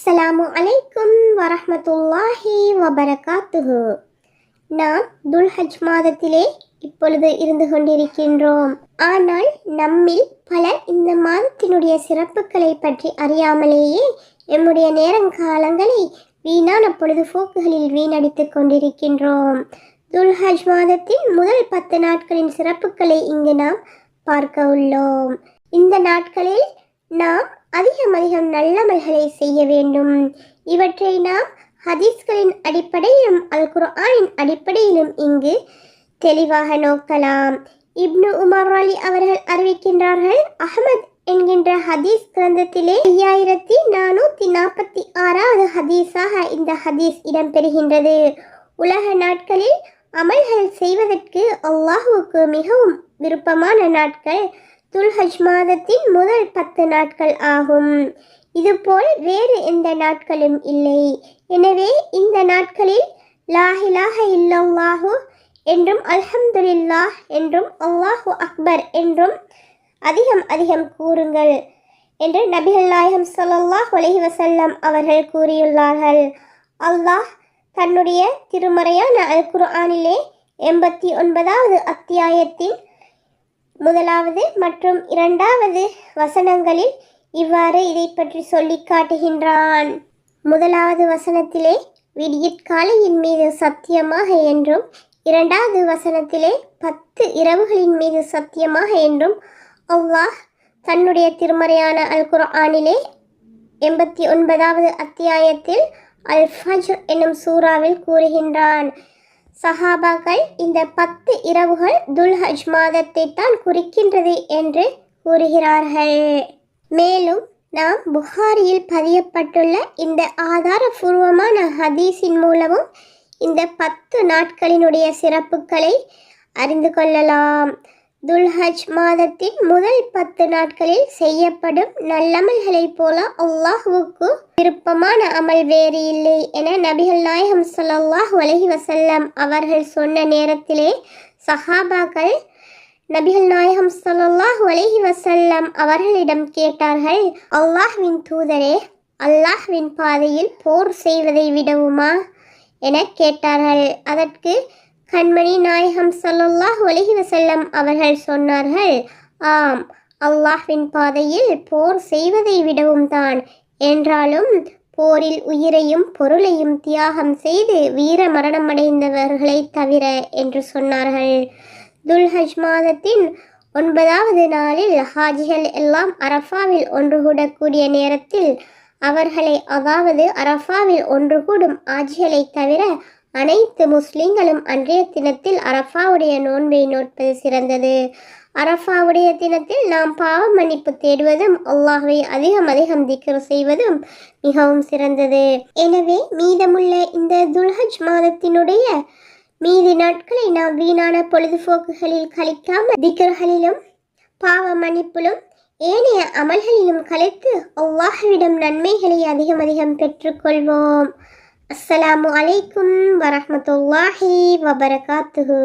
அஸ்ஸலாமு அலைக்கும் வரஹ்மத்துல்லாஹி வபரகாத்துஹு. நாம் துல்ஹஜ் மாதத்திலே இப்பொழுது இருந்து கொண்டிருக்கின்றோம். ஆனால் நம்மில் பலர் இந்த மாதத்தினுடைய சிறப்புகளை பற்றி அறியாமலேயே நம்முடைய நேரங்காலங்களை வீணான பொழுதுபோக்குகளில் வீணடித்துக் கொண்டிருக்கின்றோம். துல்ஹஜ் மாதத்தின் முதல் 10 நாட்களின் சிறப்புகளை இங்கு நாம் பார்க்க உள்ளோம். இந்த நாட்களில் நாம் அதிகம் நல்லமல்களை செய்ய வேண்டும். இவற்றை நாம் ஹதீஸ்களின் அடிப்படையிலும் அல் குர்ஆனின் அடிப்படையிலும் இங்கு தெளிவாக நோக்கலாம். இப்னு உமர் அலி அவர்கள் அறிவிக்கின்றார்கள், அஹ்மத் என்கின்ற ஹதீஸ் கிரந்தத்திலே 5446வது ஹதீஸாக இந்த ஹதீஸ் இடம்பெறுகின்றது. உலக நாட்களில் அமல்கள் செய்வதற்கு அல்லாஹுவுக்கு மிகவும் விருப்பமான நாட்கள் துல்ஹஜ் மாதத்தின் முதல் 10 நாட்கள் ஆகும். இதுபோல் வேறு எந்த நாட்களும் இல்லை. எனவே இந்த நாட்களில் லா இலாஹ இல்லல்லாஹு என்றும் அல்ஹம்துலில்லாஹ் என்றும் அல்லாஹு அக்பர் என்றும் அதிகம் கூறுங்கள் என்று நபிகள் நாயகம் ஸல்லல்லாஹு அலைஹி வஸல்லம் அவர்கள் கூறியுள்ளார்கள். அல்லாஹ் தன்னுடைய திருமறையான அல் குர்ஆனிலே 89வது அத்தியாயத்தின் 1வது மற்றும் 2வது வசனங்களில் இவ்வாறு இதை பற்றி சொல்லி காட்டுகின்றான். 1வது வசனத்திலே விடியற்காலையின் மீது சத்தியமாக என்றும் 2வது வசனத்திலே 10 இரவுகளின் மீது சத்தியமாக என்றும் அல்லாஹ் தன்னுடைய திருமறையான அல் குர்ஆனிலே 89வது அத்தியாயத்தில் அல் ஃபஜ்ர் என்னும் சூறாவில் கூறுகின்றான். சஹாபாக்கள் இந்த 10 இரவுகள் துல்ஹஜ் மாதத்தை தான் குறிக்கின்றது என்று கூறுகிறார்கள். மேலும் நாம் புகாரியில் பதியப்பட்டுள்ள இந்த ஆதாரபூர்வமான ஹதீஸின் மூலமும் இந்த 10 நாட்களினுடைய சிறப்புகளை அறிந்து கொள்ளலாம். துல்ஹஜ் மாதத்தின் முதல் 10 நாட்களில் செய்யப்படும் நல்லமல்களைப் போல அல்லாஹுவுக்கு விருப்பமான அமல் வேறு இல்லை என நபிகள் நாயகம் ஸல்லல்லாஹு அலைஹி வஸல்லம் அவர்கள் சொன்ன நேரத்திலே சஹாபாக்கள் நபிகள் நாயகம் ஸல்லல்லாஹு அலைஹி வஸல்லம் அவர்களிடம் கேட்டார்கள், அல்லாஹ்வின் தூதரே, அல்லாஹ்வின் பாதையில் போர் செய்வதை விடவுமா என கேட்டார்கள். அதற்கு கண்மணி நாயகம் ஸல்லல்லாஹு அலைஹி வஸல்லம் அவர்கள் சொன்னார்கள், ஆம், அல்லாஹ்வின் பாதையில் போர் செய்வதை விடவும் தான். என்றாலும் போரில் உயிரையும் பொருளையும் தியாகம் செய்து வீர மரணமடைந்தவர்களை தவிர என்று சொன்னார்கள். துல்ஹஜ் மாதத்தின் 9வது நாளில் ஹாஜிகள் எல்லாம் அரஃபாவில் ஒன்று கூடக்கூடிய நேரத்தில் அவர்களை, அதாவது அரஃபாவில் ஒன்று கூடும் ஆஜிகளை தவிர அனைத்து முஸ்லிம்களும் அன்றைய தினத்தில் அரஃபாவுடைய நோன்பை நோட்பது சிறந்தது. அரஃபாவுடைய தினத்தில் நாம் பாவ மன்னிப்பு தேடுவதும் அல்லாஹ்வை அதிகம் திக்ர் செய்வதும் மிகவும் சிறந்தது. எனவே மீதமுள்ள இந்த துல்ஹஜ் மாதத்தினுடைய மீதி நாட்களை நாம் வீணான பொழுதுபோக்குகளில் கழிக்காமல் திக்ர்களிலும் பாவ மன்னிப்பிலும் ஏனைய அமல்களிலும் கழித்து அல்லாஹ்விடம் நன்மைகளை அதிகம் பெற்றுக்கொள்வோம். அஸ்ஸலாமு அலைக்கும் வரஹ்மத்துல்லாஹி வபரகாத்துஹு.